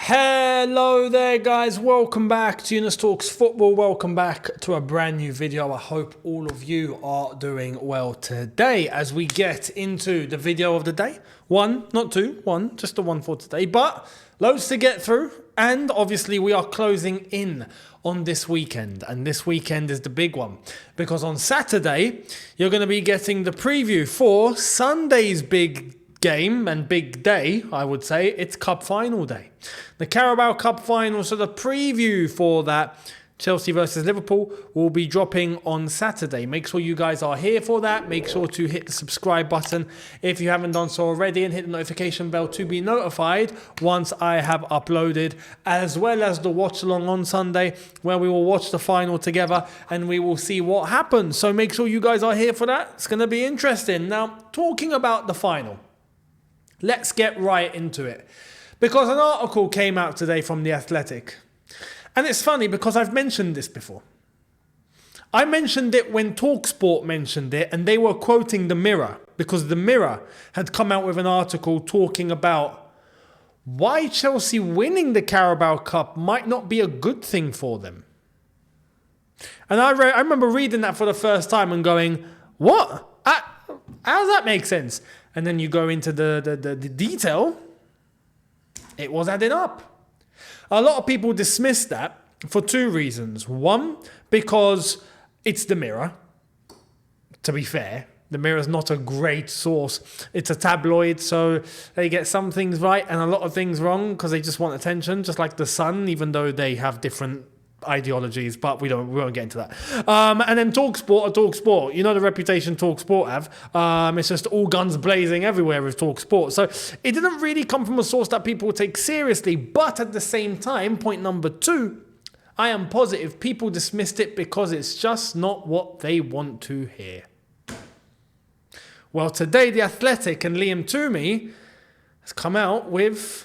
Hello there guys, welcome back to Younes Talks Football, welcome back to a brand new video. I hope all of you are doing well today as we get into the video of the day. One, not two, one, just the one for today, but loads to get through, and obviously we are closing in on this weekend, and this weekend is the big one because on Saturday you're going to be getting the preview for Sunday's big game and big day. I would say it's cup final day, the Carabao Cup final. So the preview for that, Chelsea versus Liverpool, will be dropping on Saturday. Make sure you guys are here for that. Make sure to hit the subscribe button if you haven't done so already, and hit the notification bell to be notified once I have uploaded, as well as the watch along on Sunday where we will watch the final together and we will see what happens. So make sure you guys are here for that. It's going to be interesting. Now, talking about the final, let's get right into it, because an article came out today from The Athletic. And it's funny because I've mentioned this before. I mentioned it when TalkSport mentioned it, and they were quoting The Mirror, because The Mirror had come out with an article talking about why Chelsea winning the Carabao Cup might not be a good thing for them. And I remember reading that for the first time and going, what? How does that make sense? And then you go into the detail, it was adding up. A lot of people dismiss that for two reasons. One, because it's The Mirror. To be fair, The Mirror is not a great source. It's a tabloid, so they get some things right and a lot of things wrong because they just want attention, just like The Sun, even though they have different ideologies, but we won't get into that. And then TalkSport, you know the reputation TalkSport have. It's just all guns blazing everywhere with TalkSport. So it didn't really come from a source that people would take seriously. But at the same time, point number two, I am positive people dismissed it because it's just not what they want to hear. Well, today The Athletic and Liam Toomey has come out with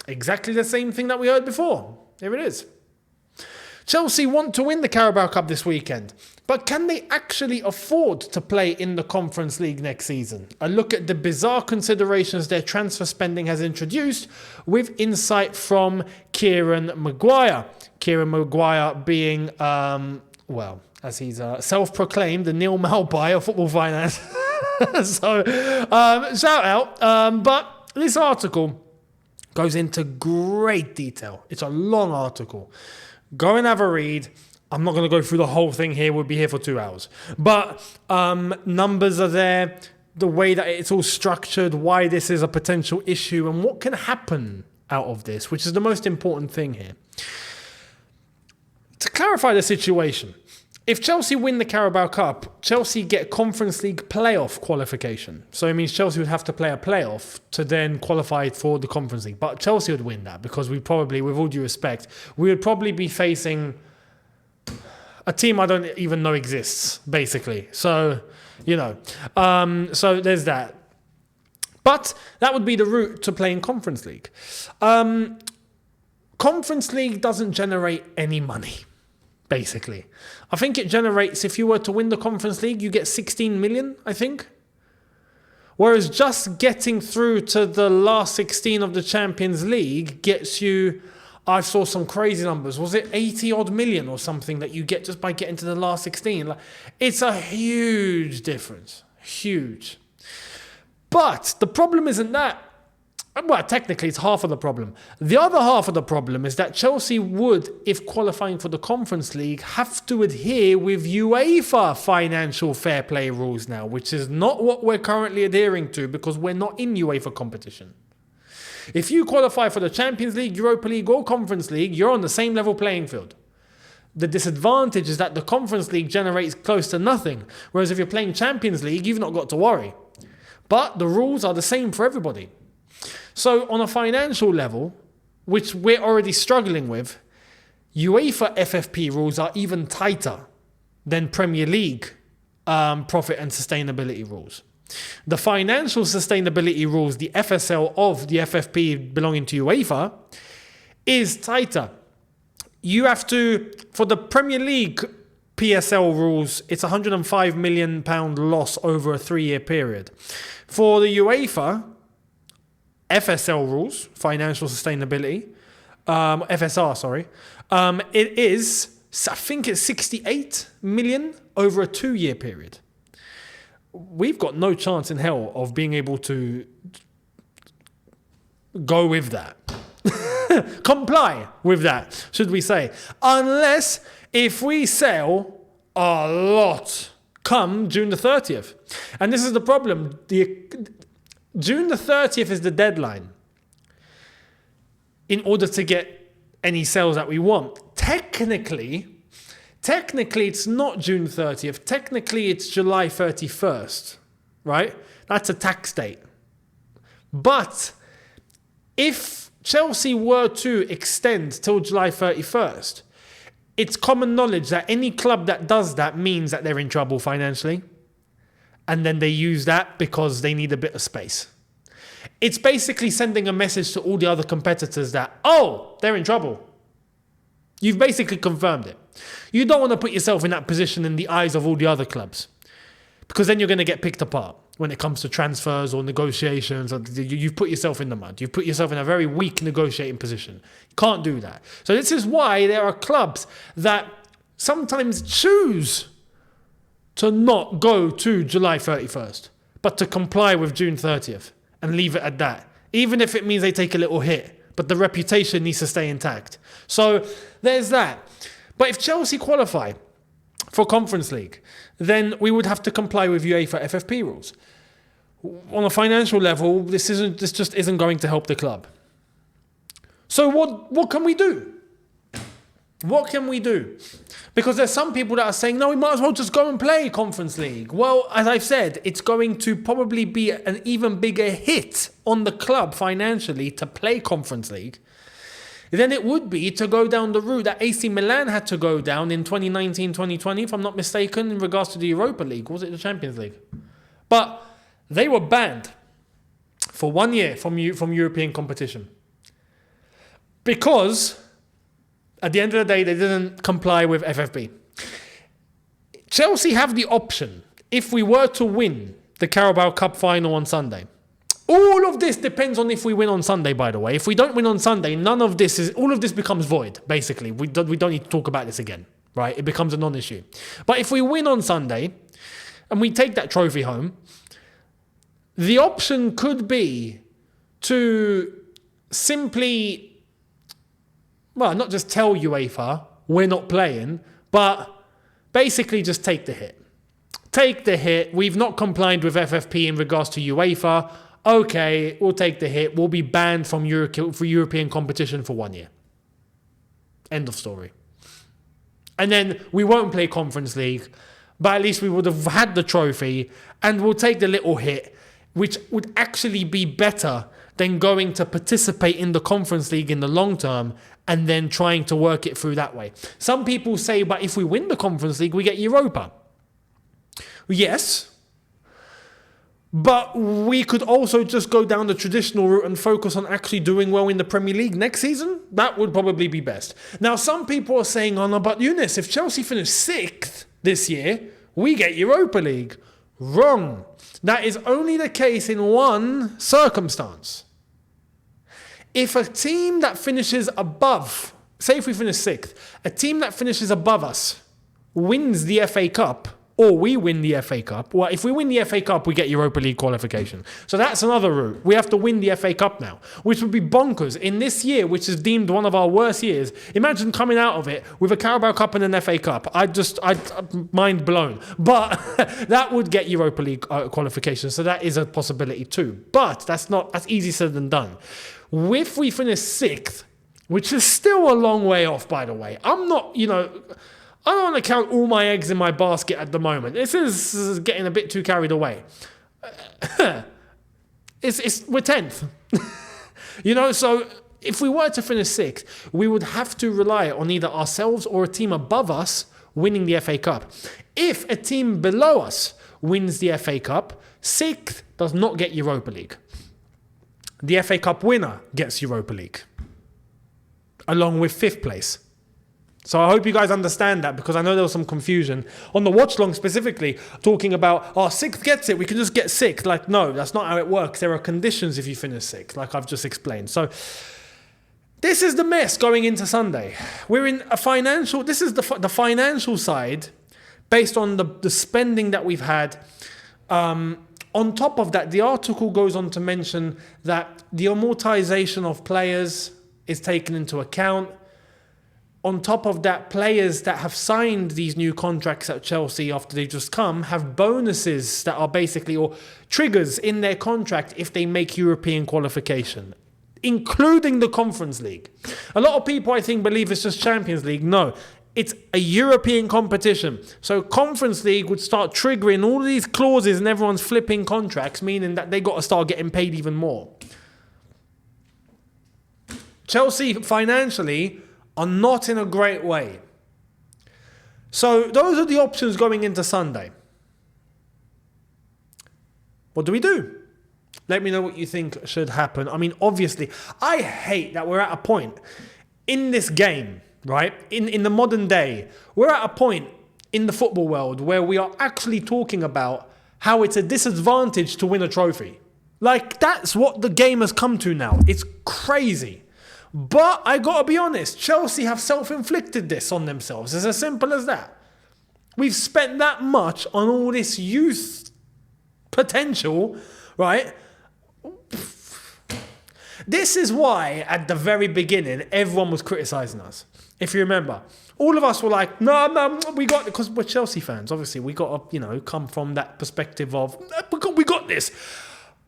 exactly the same thing that we heard before. Here it is. Chelsea want to win the Carabao Cup this weekend, but can they actually afford to play in the Conference League next season? A look at the bizarre considerations their transfer spending has introduced, with insight from Kieran Maguire. Kieran Maguire being, well, as he's self-proclaimed, the Neil Malby of football finance. So, shout out. But this article goes into great detail. It's a long article. Go and have a read. I'm not going to go through the whole thing here. We'll be here for 2 hours. But numbers are there, the way that it's all structured, why this is a potential issue, and what can happen out of this, which is the most important thing here. To clarify the situation, if Chelsea win the Carabao Cup, Chelsea get Conference League playoff qualification. So it means Chelsea would have to play a playoff to then qualify for the Conference League. But Chelsea would win that because we probably, with all due respect, we would probably be facing a team I don't even know exists, basically. So, you know, so there's that. But that would be the route to playing Conference League. Conference League doesn't generate any money, basically. I think it generates, if you were to win the Conference League, you get 16 million, I think. Whereas just getting through to the last 16 of the Champions League gets you, I saw some crazy numbers. Was it 80 odd million or something that you get just by getting to the last 16? Like, it's a huge difference. Huge. But the problem isn't that. Well, technically, it's half of the problem. The other half of the problem is that Chelsea would, if qualifying for the Conference League, have to adhere with UEFA financial fair play rules now, which is not what we're currently adhering to because we're not in UEFA competition. If you qualify for the Champions League, Europa League, or Conference League, you're on the same level playing field. The disadvantage is that the Conference League generates close to nothing, whereas if you're playing Champions League, you've not got to worry. But the rules are the same for everybody. So on a financial level, which we're already struggling with, UEFA FFP rules are even tighter than Premier League profit and sustainability rules. The financial sustainability rules, the FSL of the FFP belonging to UEFA, is tighter. You have to, for the Premier League PSL rules, it's £105 million loss over a 3-year period. For the UEFA FSL rules, financial sustainability, FSR, sorry. It is, I think it's 68 million over a 2-year period. We've got no chance in hell of being able to go with that. Comply with that, should we say. Unless if we sell a lot come June the 30th. And this is the problem. June the 30th is the deadline in order to get any sales that we want. Technically, it's not June 30th. Technically, it's July 31st, right? That's a tax date. But if Chelsea were to extend till July 31st, it's common knowledge that any club that does that means that they're in trouble financially. And then they use that because they need a bit of space. It's basically sending a message to all the other competitors that, oh, they're in trouble. You've basically confirmed it. You don't want to put yourself in that position in the eyes of all the other clubs, because then you're going to get picked apart when it comes to transfers or negotiations. Or you've put yourself in the mud. You've put yourself in a very weak negotiating position. You can't do that. So this is why there are clubs that sometimes choose to not go to July 31st, but to comply with June 30th and leave it at that, even if it means they take a little hit, but the reputation needs to stay intact. So there's that. But if Chelsea qualify for Conference League, then we would have to comply with UEFA FFP rules. On a financial level, this just isn't going to help the club. So what can we do? What can we do? Because there's some people that are saying, no, we might as well just go and play Conference League. Well, as I've said, it's going to probably be an even bigger hit on the club financially to play Conference League than it would be to go down the route that AC Milan had to go down in 2019-2020, if I'm not mistaken, in regards to the Europa League. Was it the Champions League? But they were banned for 1 year from European competition. Because at the end of the day, they didn't comply with FFP. Chelsea have the option, if we were to win the Carabao Cup final on Sunday. All of this depends on if we win on Sunday, by the way. If we don't win on Sunday, all of this becomes void, basically. We don't need to talk about this again, right? It becomes a non-issue. But if we win on Sunday and we take that trophy home, the option could be to simply, well, not just tell UEFA we're not playing, but basically just take the hit. Take the hit. We've not complied with FFP in regards to UEFA. Okay, we'll take the hit. We'll be banned from European competition for 1 year. End of story. And then we won't play Conference League, but at least we would have had the trophy, and we'll take the little hit, which would actually be better than going to participate in the Conference League in the long term and then trying to work it through that way. Some people say, but if we win the Conference League, we get Europa. Yes, but we could also just go down the traditional route and focus on actually doing well in the Premier League next season. That would probably be best. Now, some people are saying, oh no, but Younes, if Chelsea finish 6th this year, we get Europa League. Wrong. That is only the case in one circumstance. If a team that finishes above, say if we finish 6th, a team that finishes above us wins the FA Cup, or we win the FA Cup. Well, if we win the FA Cup, we get Europa League qualification. So that's another route. We have to win the FA Cup now, which would be bonkers. In this year, which is deemed one of our worst years, imagine coming out of it with a Carabao Cup and an FA Cup. I'd mind blown. But that would get Europa League qualification. So that is a possibility too. But that's easier said than done. If we finish 6th, which is still a long way off, by the way, I don't want to count all my eggs in my basket at the moment. This is getting a bit too carried away. We're 10th. So if we were to finish 6th, we would have to rely on either ourselves or a team above us winning the FA Cup. If a team below us wins the FA Cup, 6th does not get Europa League. The FA Cup winner gets Europa League, along with 5th place. So I hope you guys understand that, because I know there was some confusion on the watch long specifically, talking about, 6th gets it, we can just get 6th. Like, no, that's not how it works. There are conditions if you finish 6th, like I've just explained. So This is the mess going into Sunday. We're in a financial, this is the financial side based on the spending that we've had. On top of that, the article goes on to mention that the amortization of players is taken into account. On top of that, players that have signed these new contracts at Chelsea after they've just come have bonuses that are basically, or triggers in their contract if they make European qualification, including the Conference League. A lot of people, I think, believe it's just Champions League. No, it's a European competition. So Conference League would start triggering all these clauses and everyone's flipping contracts, meaning that they got to start getting paid even more. Chelsea financially are not in a great way. So those are the options going into Sunday. What do we do? Let me know what you think should happen. I mean, obviously, I hate that we're at a point in this game, right? In the modern day, we're at a point in the football world where we are actually talking about how it's a disadvantage to win a trophy. Like, that's what the game has come to now. It's crazy. But I gotta be honest, Chelsea have self-inflicted this on themselves. It's as simple as that. We've spent that much on all this youth potential, right? This is why, at the very beginning, everyone was criticising us. If you remember, all of us were like, no, we got it, because we're Chelsea fans. Obviously, we got to, come from that perspective of, we got this.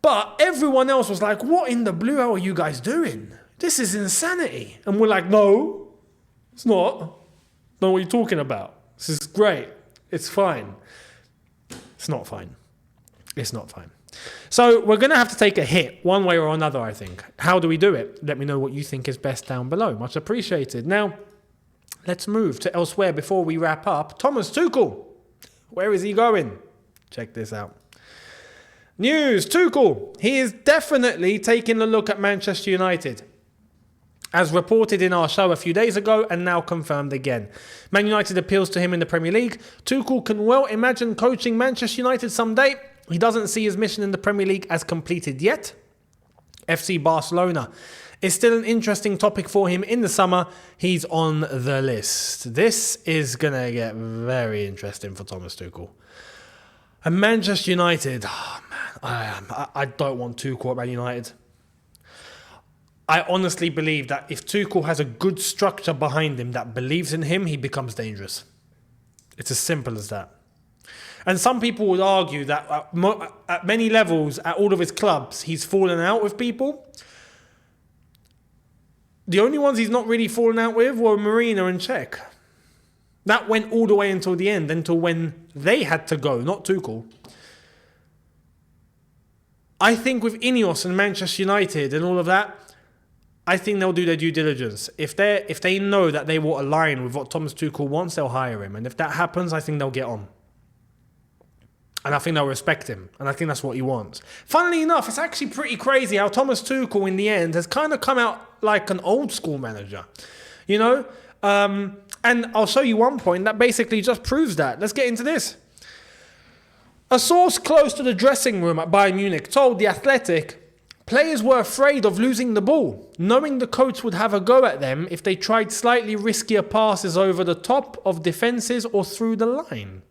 But everyone else was like, what in the blue hell are you guys doing? This is insanity. And we're like, no, it's not. Know what you're talking about. This is great. It's fine. It's not fine. It's not fine. So we're going to have to take a hit one way or another, I think. How do we do it? Let me know what you think is best down below. Much appreciated. Now, let's move to elsewhere before we wrap up. Thomas Tuchel. Where is he going? Check this out. News. Tuchel. He is definitely taking a look at Manchester United, as reported in our show a few days ago and now confirmed again. Man United appeals to him in the Premier League. Tuchel can well imagine coaching Manchester United someday. He doesn't see his mission in the Premier League as completed yet. FC Barcelona is still an interesting topic for him in the summer. He's on the list. This is going to get very interesting for Thomas Tuchel. And Manchester United, I don't want Tuchel at Man United. I honestly believe that if Tuchel has a good structure behind him that believes in him, he becomes dangerous. It's as simple as that. And some people would argue that at many levels, at all of his clubs, he's fallen out with people. The only ones he's not really fallen out with were Marina and Cech. That went all the way until the end, until when they had to go, not Tuchel. I think with Ineos and Manchester United and all of that, I think they'll do their due diligence. If they know that they will align with what Thomas Tuchel wants, they'll hire him. And if that happens, I think they'll get on. And I think they'll respect him. And I think that's what he wants. Funnily enough, it's actually pretty crazy how Thomas Tuchel, in the end, has kind of come out like an old school manager. And I'll show you one point that basically just proves that. Let's get into this. A source close to the dressing room at Bayern Munich told The Athletic players were afraid of losing the ball, knowing the coach would have a go at them if they tried slightly riskier passes over the top of defences or through the line.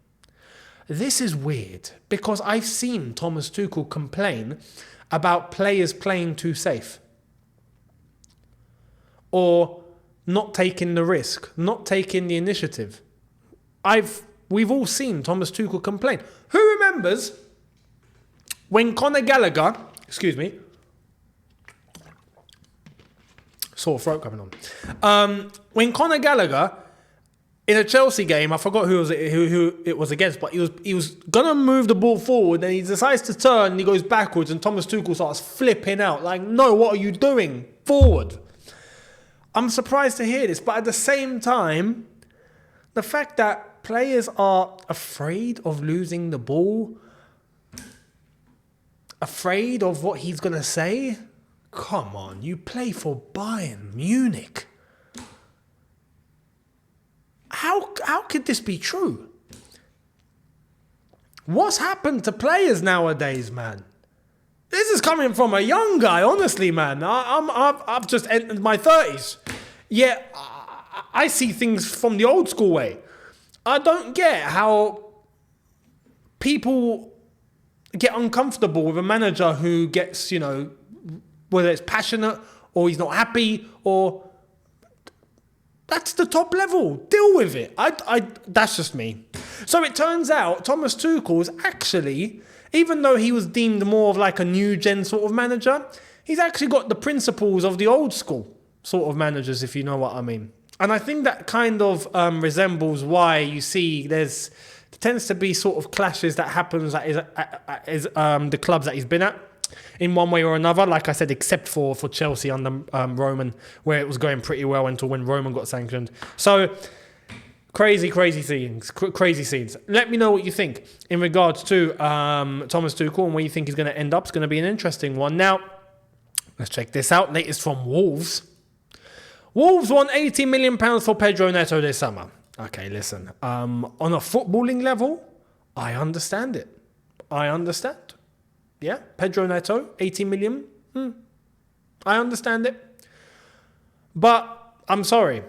This is weird, because I've seen Thomas Tuchel complain about players playing too safe, or not taking the risk, not taking the initiative. We've all seen Thomas Tuchel complain. Who remembers when Conor Gallagher, sore throat coming on. When Conor Gallagher, in a Chelsea game, I forgot who it was against, but he was gonna move the ball forward, and he decides to turn, and he goes backwards, and Thomas Tuchel starts flipping out, like, no, what are you doing? Forward. I'm surprised to hear this, but at the same time, the fact that players are afraid of losing the ball, afraid of what he's gonna say, come on, you play for Bayern Munich. How could this be true? What's happened to players nowadays, man? This is coming from a young guy, honestly, man. I've just entered my 30s. Yet, I see things from the old school way. I don't get how people get uncomfortable with a manager who gets, whether it's passionate or he's not happy or... That's the top level. Deal with it. That's just me. So it turns out Thomas Tuchel's actually, even though he was deemed more of like a new gen sort of manager, he's actually got the principles of the old school sort of managers, if you know what I mean. And I think that kind of resembles why you see there tends to be sort of clashes that happens at the clubs that he's been at. In one way or another, like I said, except for Chelsea under Roman, where it was going pretty well until when Roman got sanctioned. So, crazy scenes. Let me know what you think in regards to Thomas Tuchel and where you think he's going to end up. It's going to be an interesting one. Now, let's check this out. Latest from Wolves. Wolves won £80 million for Pedro Neto this summer. Okay, listen. On a footballing level, I understand it. Yeah, Pedro Neto, 80 million. I understand it. But I'm sorry.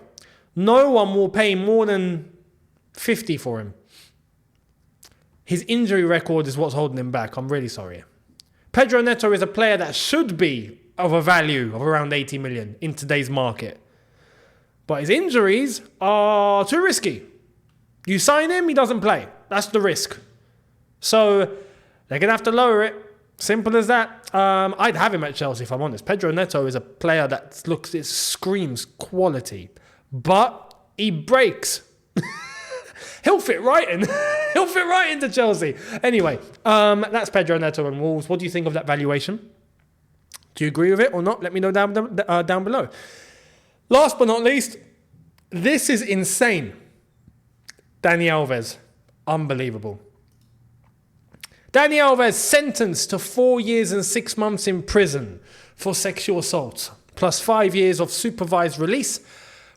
No one will pay more than 50 for him. His injury record is what's holding him back. I'm really sorry. Pedro Neto is a player that should be of a value of around 80 million in today's market. But his injuries are too risky. You sign him, he doesn't play. That's the risk. So they're going to have to lower it. Simple as that. I'd have him at Chelsea if I'm honest. Pedro Neto is a player that it screams quality, but he breaks. He'll fit right in. He'll fit right into Chelsea. Anyway, that's Pedro Neto and Wolves. What do you think of that valuation? Do you agree with it or not? Let me know down below. Last but not least, this is insane. Dani Alves, unbelievable. Dani Alves sentenced to 4 years and 6 months in prison for sexual assault, plus 5 years of supervised release,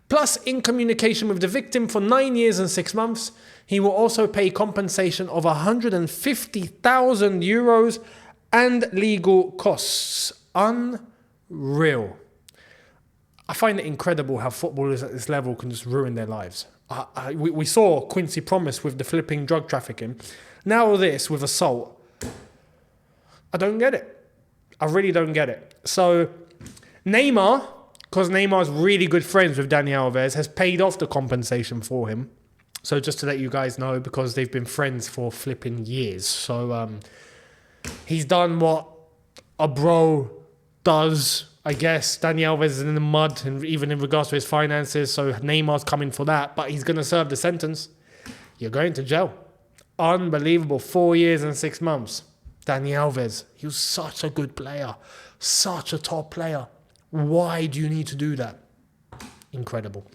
plus in communication with the victim for 9 years and 6 months. He will also pay compensation of €150,000 and legal costs. Unreal. I find it incredible how footballers at this level can just ruin their lives. We saw Quincy Promise with the flipping drug trafficking. Now this with assault. I don't get it. I really don't get it. So Neymar, because Neymar's really good friends with Dani Alves, has paid off the compensation for him. So just to let you guys know, because they've been friends for flipping years. So he's done what a bro does, I guess. Dani Alves is in the mud, and even in regards to his finances. So Neymar's coming for that, but he's going to serve the sentence. You're going to jail. Unbelievable. 4 years and 6 months. Dani Alves, he was such a good player. Such a top player. Why do you need to do that? Incredible.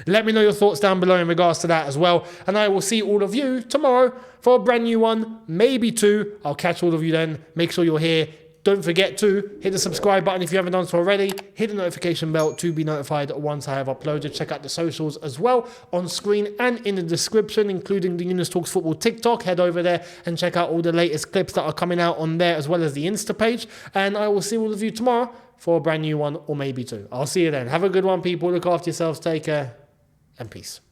Let me know your thoughts down below in regards to that as well. And I will see all of you tomorrow for a brand new one, maybe two. I'll catch all of you then. Make sure you're here. Don't forget to hit the subscribe button if you haven't done so already. Hit the notification bell to be notified once I have uploaded. Check out the socials as well on screen and in the description, including the Younes Talks Football TikTok. Head over there and check out all the latest clips that are coming out on there, as well as the Insta page. And I will see all of you tomorrow for a brand new one, or maybe two. I'll see you then. Have a good one, people. Look after yourselves. Take care and peace.